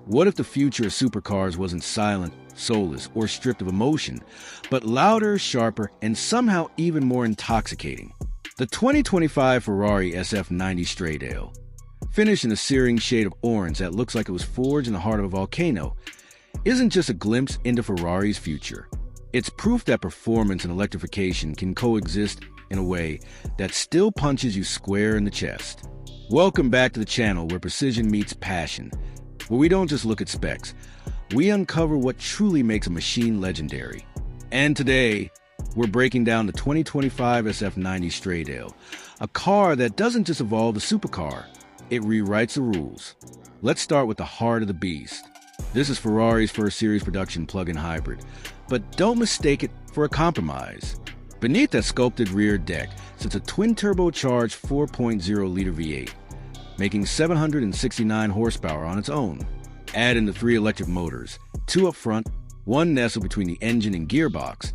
What if the future of supercars wasn't silent, soulless, or stripped of emotion, but louder, sharper, and somehow even more intoxicating? The 2025 Ferrari SF90 Stradale, finished in a searing shade of orange that looks like it was forged in the heart of a volcano, isn't just a glimpse into Ferrari's future. It's proof that performance and electrification can coexist in a way that still punches you square in the chest. Welcome back to the channel where precision meets passion, where we don't just look at specs, we uncover what truly makes a machine legendary. And today, we're breaking down the 2025 SF90 Stradale, a car that doesn't just evolve the supercar, it rewrites the rules. Let's start with the heart of the beast. This is Ferrari's first series production plug-in hybrid, but don't mistake it for a compromise. Beneath that sculpted rear deck sits a twin-turbocharged 4.0-liter V8, making 769 horsepower on its own. Add in the 3 electric motors, 2 up front, 1 nestled between the engine and gearbox,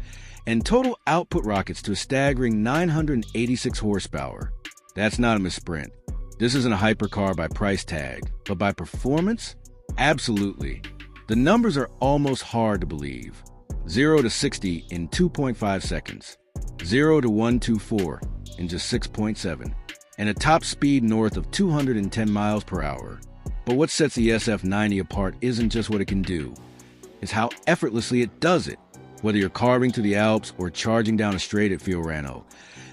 and total output rockets to a staggering 986 horsepower. That's not a misprint. This isn't a hypercar by price tag, but by performance? Absolutely. The numbers are almost hard to believe. 0 to 60 in 2.5 seconds. 0 to 124 in just 6.7. And a top speed north of 210 miles per hour. But what sets the SF90 apart isn't just what it can do. It's how effortlessly it does it. Whether you're carving through the Alps or charging down a straight at Fiorano,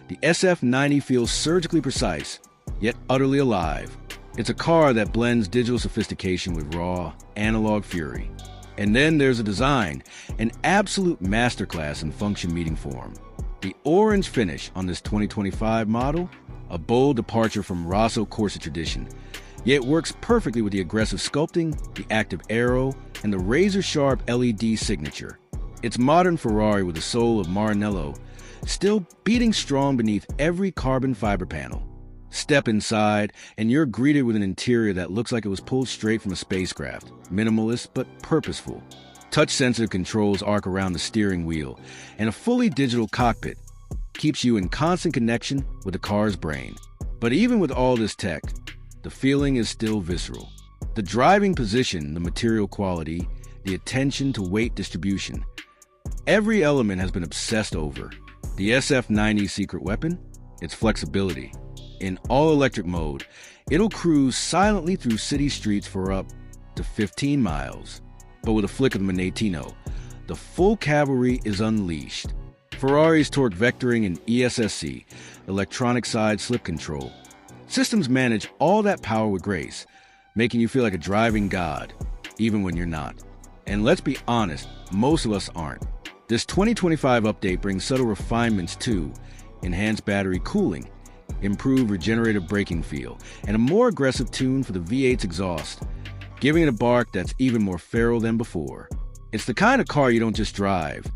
the SF90 feels surgically precise, yet utterly alive. It's a car that blends digital sophistication with raw, analog fury. And then there's a design, an absolute masterclass in function meeting form. The orange finish on this 2025 model, a bold departure from Rosso Corsa tradition, yet works perfectly with the aggressive sculpting, the active aero, and the razor-sharp LED signature. It's modern Ferrari with the soul of Maranello, still beating strong beneath every carbon fiber panel. Step inside, and you're greeted with an interior that looks like it was pulled straight from a spacecraft, minimalist but purposeful. Touch-sensitive controls arc around the steering wheel, and a fully digital cockpit keeps you in constant connection with the car's brain. But even with all this tech, the feeling is still visceral. The driving position, the material quality, the attention to weight distribution, every element has been obsessed over. The SF90's secret weapon? Its flexibility. In all-electric mode, it'll cruise silently through city streets for up to 15 miles. But with a flick of the Manettino, the full cavalry is unleashed. Ferrari's torque vectoring and ESSC, electronic side slip control, systems manage all that power with grace, making you feel like a driving god, even when you're not. And let's be honest, most of us aren't. This 2025 update brings subtle refinements too: enhanced battery cooling, improved regenerative braking feel, and a more aggressive tune for the V8's exhaust, giving it a bark that's even more feral than before. It's the kind of car you don't just drive.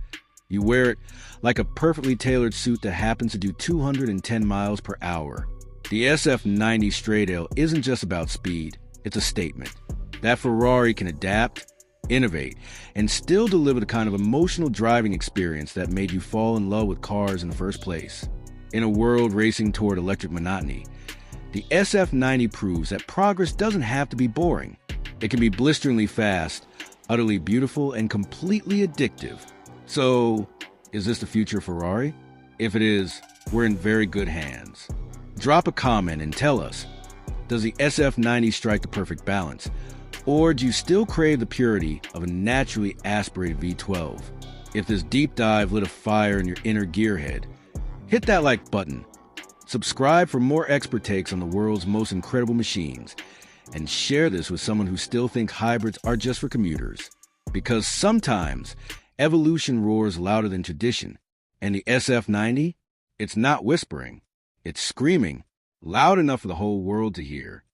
You wear it like a perfectly tailored suit that happens to do 210 miles per hour. The SF90 Stradale isn't just about speed, it's a statement. That Ferrari can adapt, innovate, and still deliver the kind of emotional driving experience that made you fall in love with cars in the first place. In a world racing toward electric monotony, the SF90 proves that progress doesn't have to be boring. It can be blisteringly fast, utterly beautiful, and completely addictive. So, is this the future of Ferrari? If it is, we're in very good hands. Drop a comment and tell us, does the SF90 strike the perfect balance? Or do you still crave the purity of a naturally aspirated V12? If this deep dive lit a fire in your inner gearhead, hit that like button, subscribe for more expert takes on the world's most incredible machines, and share this with someone who still thinks hybrids are just for commuters. Because sometimes, evolution roars louder than tradition, and the SF90, it's not whispering, it's screaming, loud enough for the whole world to hear.